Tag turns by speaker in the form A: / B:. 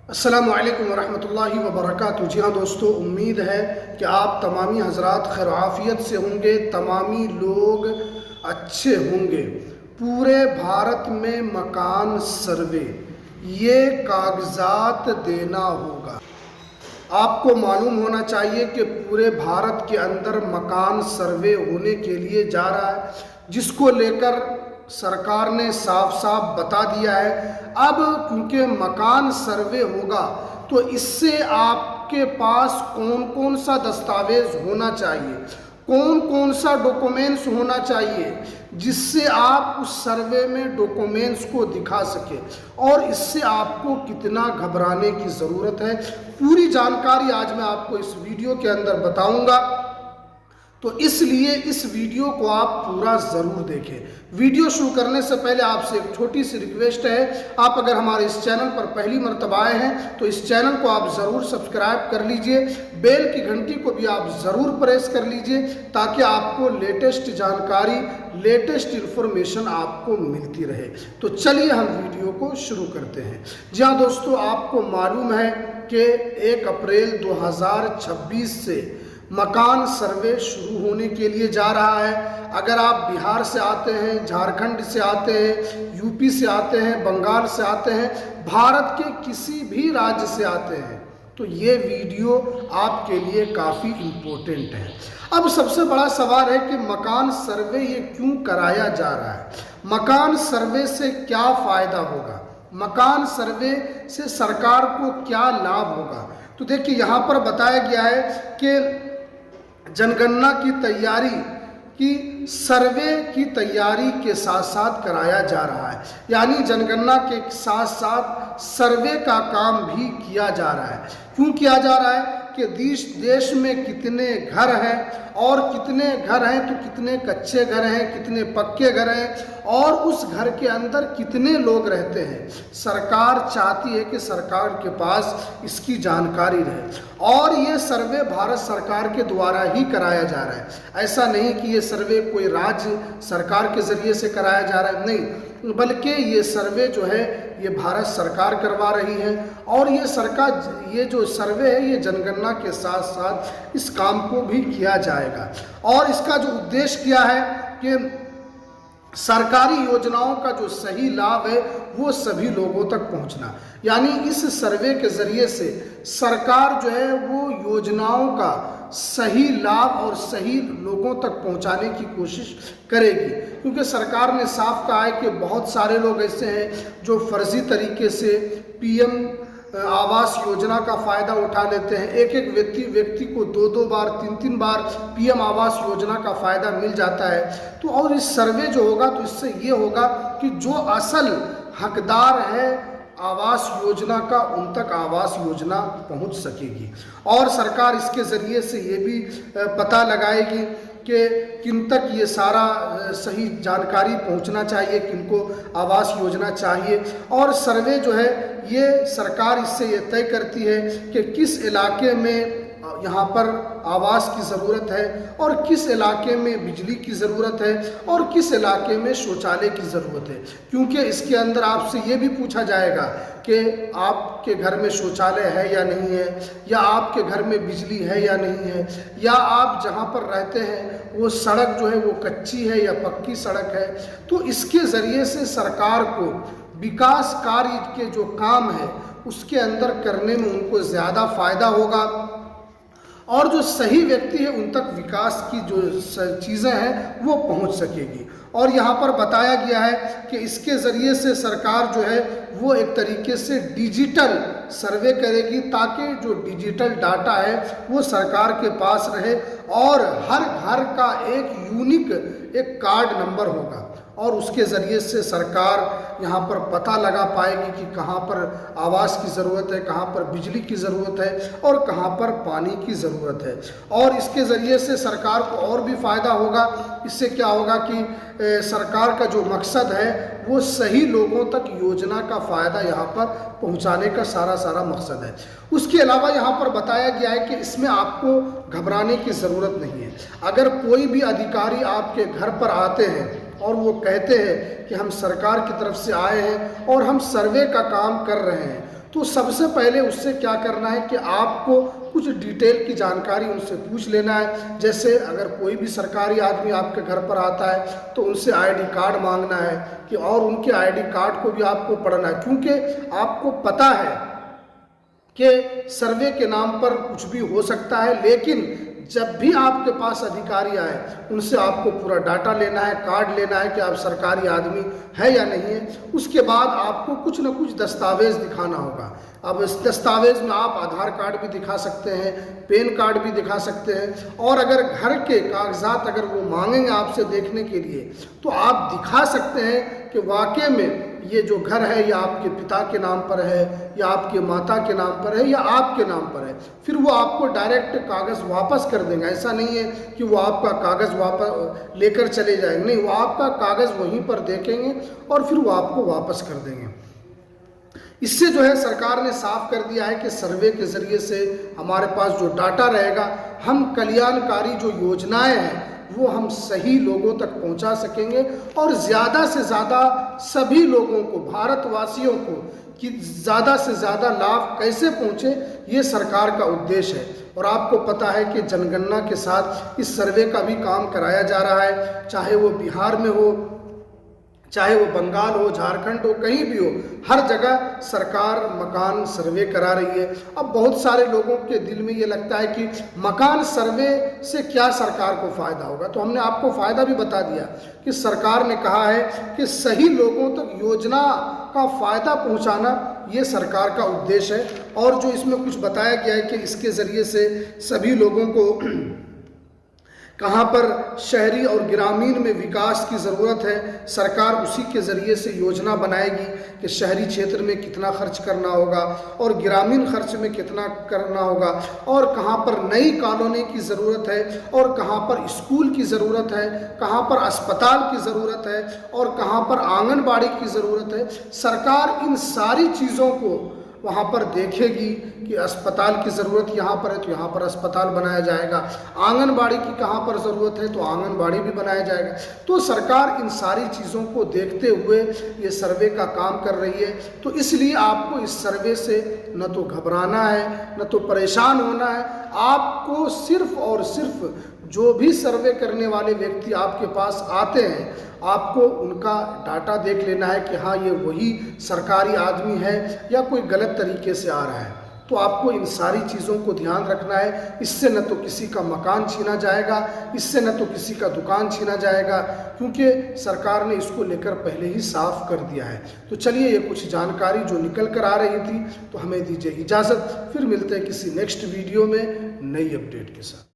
A: अस्सलामु अलैकुम वरहमतुल्लाहि वबरकातुहू। जी हाँ दोस्तों, उम्मीद है कि आप तमामी हजरात खैर आफियत से होंगे, तमामी लोग अच्छे होंगे। पूरे भारत में मकान सर्वे ये कागजात देना होगा। आपको मालूम होना चाहिए कि पूरे भारत के अंदर मकान सर्वे होने के लिए जा रहा है, जिसको लेकर सरकार ने साफ साफ बता दिया है। अब क्योंकि मकान सर्वे होगा तो इससे आपके पास कौन कौन सा दस्तावेज होना चाहिए, कौन कौन सा डॉक्यूमेंट्स होना चाहिए, जिससे आप उस सर्वे में डॉक्यूमेंट्स को दिखा सके और इससे आपको कितना घबराने की ज़रूरत है, पूरी जानकारी आज मैं आपको इस वीडियो के अंदर बताऊंगा। तो इसलिए इस वीडियो को आप पूरा ज़रूर देखें। वीडियो शुरू करने से पहले आपसे एक छोटी सी रिक्वेस्ट है, आप अगर हमारे इस चैनल पर पहली मर्तबा आए हैं तो इस चैनल को आप ज़रूर सब्सक्राइब कर लीजिए, बेल की घंटी को भी आप ज़रूर प्रेस कर लीजिए ताकि आपको लेटेस्ट जानकारी, लेटेस्ट इन्फॉर्मेशन आपको मिलती रहे। तो चलिए हम वीडियो को शुरू करते हैं। जी हाँ दोस्तों, आपको मालूम है कि 1 अप्रैल 2026 से मकान सर्वे शुरू होने के लिए जा रहा है। अगर आप बिहार से आते हैं, झारखंड से आते हैं, यूपी से आते हैं, बंगाल से आते हैं, भारत के किसी भी राज्य से आते हैं तो ये वीडियो आपके लिए काफ़ी इम्पोर्टेंट है। अब सबसे बड़ा सवाल है कि मकान सर्वे ये क्यों कराया जा रहा है, मकान सर्वे से क्या फ़ायदा होगा, मकान सर्वे से सरकार को क्या लाभ होगा। तो देखिए यहाँ पर बताया गया है कि जनगणना की तैयारी की सर्वे की तैयारी के साथ साथ कराया जा रहा है, यानी जनगणना के साथ साथ सर्वे का काम भी किया जा रहा है। क्यों किया जा रहा है कि देश में कितने घर हैं और कितने घर हैं तो कितने कच्चे घर हैं, कितने पक्के घर हैं और उस घर के अंदर कितने लोग रहते हैं। सरकार चाहती है कि सरकार के पास इसकी जानकारी रहे और ये सर्वे भारत सरकार के द्वारा ही कराया जा रहा है। ऐसा नहीं कि ये सर्वे कोई राज्य सरकार के ज़रिए से कराया जा रहा है, नहीं, बल्कि ये सर्वे जो है ये भारत सरकार करवा रही है और ये सरकार, ये जो सर्वे है ये जनगणना के साथ साथ इस काम को भी किया जाएगा। और इसका जो उद्देश्य क्या है कि सरकारी योजनाओं का जो सही लाभ है वो सभी लोगों तक पहुंचना, यानी इस सर्वे के ज़रिए से सरकार जो है वो योजनाओं का सही लाभ और सही लोगों तक पहुंचाने की कोशिश करेगी। क्योंकि सरकार ने साफ कहा है कि बहुत सारे लोग ऐसे हैं जो फर्जी तरीके से पीएम आवास योजना का फ़ायदा उठा लेते हैं। एक व्यक्ति को 2 बार 3 बार पीएम आवास योजना का फ़ायदा मिल जाता है। तो और इस सर्वे जो होगा तो इससे ये होगा कि जो असल हकदार है आवास योजना का, उन तक आवास योजना पहुंच सकेगी। और सरकार इसके ज़रिए से ये भी पता लगाएगी कि किन तक ये सारा सही जानकारी पहुंचना चाहिए, किनको आवास योजना चाहिए। और सर्वे जो है ये सरकार इससे ये तय करती है कि किस इलाके में यहाँ पर आवास की ज़रूरत है और किस इलाके में बिजली की ज़रूरत है और किस इलाके में शौचालय की ज़रूरत है। क्योंकि इसके अंदर आपसे ये भी पूछा जाएगा कि आपके घर में शौचालय है या नहीं है, या आपके घर में बिजली है या नहीं है, या आप जहाँ पर रहते हैं वो सड़क जो है वो कच्ची है या पक्की सड़क है। तो इसके ज़रिए से सरकार को विकास कार्य के जो काम है उसके अंदर करने में उनको ज़्यादा फ़ायदा होगा और जो सही व्यक्ति है उन तक विकास की जो चीज़ें हैं वो पहुंच सकेगी। और यहाँ पर बताया गया है कि इसके ज़रिए से सरकार जो है वो एक तरीके से डिजिटल सर्वे करेगी ताकि जो डिजिटल डाटा है वो सरकार के पास रहे और हर घर का एक यूनिक एक कार्ड नंबर होगा और उसके ज़रिए से सरकार यहाँ पर पता लगा पाएगी कि कहाँ पर आवास की ज़रूरत है, कहाँ पर बिजली की ज़रूरत है और कहाँ पर पानी की ज़रूरत है। और इसके ज़रिए से सरकार को और भी फ़ायदा होगा। इससे क्या होगा कि सरकार का जो मकसद है वो सही लोगों तक योजना का फ़ायदा यहाँ पर पहुँचाने का सारा मकसद है। उसके अलावा यहाँ पर बताया गया है कि इसमें आपको घबराने की ज़रूरत नहीं है। अगर कोई भी अधिकारी आपके घर पर आते हैं और वो कहते हैं कि हम सरकार की तरफ से आए हैं और हम सर्वे का काम कर रहे हैं, तो सबसे पहले उससे क्या करना है कि आपको कुछ डिटेल की जानकारी उनसे पूछ लेना है। जैसे अगर कोई भी सरकारी आदमी आपके घर पर आता है तो उनसे आईडी कार्ड मांगना है कि, और उनके आईडी कार्ड को भी आपको पढ़ना है, क्योंकि आपको पता है कि सर्वे के नाम पर कुछ भी हो सकता है, लेकिन जब भी आपके पास अधिकारी आए उनसे आपको पूरा डाटा लेना है, कार्ड लेना है कि आप सरकारी आदमी है या नहीं है। उसके बाद आपको कुछ न कुछ दस्तावेज दिखाना होगा। अब इस दस्तावेज में आप आधार कार्ड भी दिखा सकते हैं, पैन कार्ड भी दिखा सकते हैं, और अगर घर के कागजात अगर वो मांगेंगे आपसे देखने के लिए तो आप दिखा सकते हैं कि वाकई में ये जो घर है ये आपके पिता के नाम पर है या आपके माता के नाम पर है या आपके नाम पर है। फिर वो आपको डायरेक्ट कागज़ वापस कर देंगे। ऐसा नहीं है कि वो आपका कागज़ वापस लेकर चले जाएंगे, नहीं, वो आपका कागज़ वहीं पर देखेंगे और फिर वो आपको वापस कर देंगे। इससे जो है सरकार ने साफ कर दिया है कि सर्वे के ज़रिए से हमारे पास जो डाटा रहेगा, हम कल्याणकारी जो योजनाएं हैं वो हम सही लोगों तक पहुंचा सकेंगे और ज़्यादा से ज़्यादा सभी लोगों को, भारतवासियों को कि ज़्यादा से ज़्यादा लाभ कैसे पहुंचे, ये सरकार का उद्देश्य है। और आपको पता है कि जनगणना के साथ इस सर्वे का भी काम कराया जा रहा है, चाहे वो बिहार में हो, चाहे वो बंगाल हो, झारखंड हो, कहीं भी हो, हर जगह सरकार मकान सर्वे करा रही है। अब बहुत सारे लोगों के दिल में ये लगता है कि मकान सर्वे से क्या सरकार को फ़ायदा होगा, तो हमने आपको फ़ायदा भी बता दिया कि सरकार ने कहा है कि सही लोगों तक योजना का फ़ायदा पहुंचाना ये सरकार का उद्देश्य है। और जो इसमें कुछ बताया गया है कि इसके ज़रिए से सभी लोगों को कहाँ पर शहरी और ग्रामीण में विकास की ज़रूरत है, सरकार उसी के ज़रिए से योजना बनाएगी कि शहरी क्षेत्र में कितना खर्च करना होगा और ग्रामीण खर्च में कितना करना होगा, और कहाँ पर नई कॉलोनी की ज़रूरत है और कहाँ पर स्कूल की ज़रूरत है, कहाँ पर अस्पताल की ज़रूरत है और कहाँ पर आंगनबाड़ी की ज़रूरत है। सरकार इन सारी चीज़ों को वहाँ पर देखेगी कि अस्पताल की ज़रूरत यहाँ पर है तो यहाँ पर अस्पताल बनाया जाएगा, आंगनबाड़ी की कहाँ पर ज़रूरत है तो आंगनबाड़ी भी बनाया जाएगा। तो सरकार इन सारी चीज़ों को देखते हुए ये सर्वे का काम कर रही है। तो इसलिए आपको इस सर्वे से न तो घबराना है न तो परेशान होना है, आपको सिर्फ और सिर्फ जो भी सर्वे करने वाले व्यक्ति आपके पास आते हैं आपको उनका डाटा देख लेना है कि हाँ ये वही सरकारी आदमी है या कोई गलत तरीके से आ रहा है। तो आपको इन सारी चीज़ों को ध्यान रखना है। इससे न तो किसी का मकान छीना जाएगा, इससे न तो किसी का दुकान छीना जाएगा, क्योंकि सरकार ने इसको लेकर पहले ही साफ कर दिया है। तो चलिए, ये कुछ जानकारी जो निकल कर आ रही थी, तो हमें दीजिए इजाज़त, फिर मिलते हैं किसी नेक्स्ट वीडियो में नई अपडेट के साथ।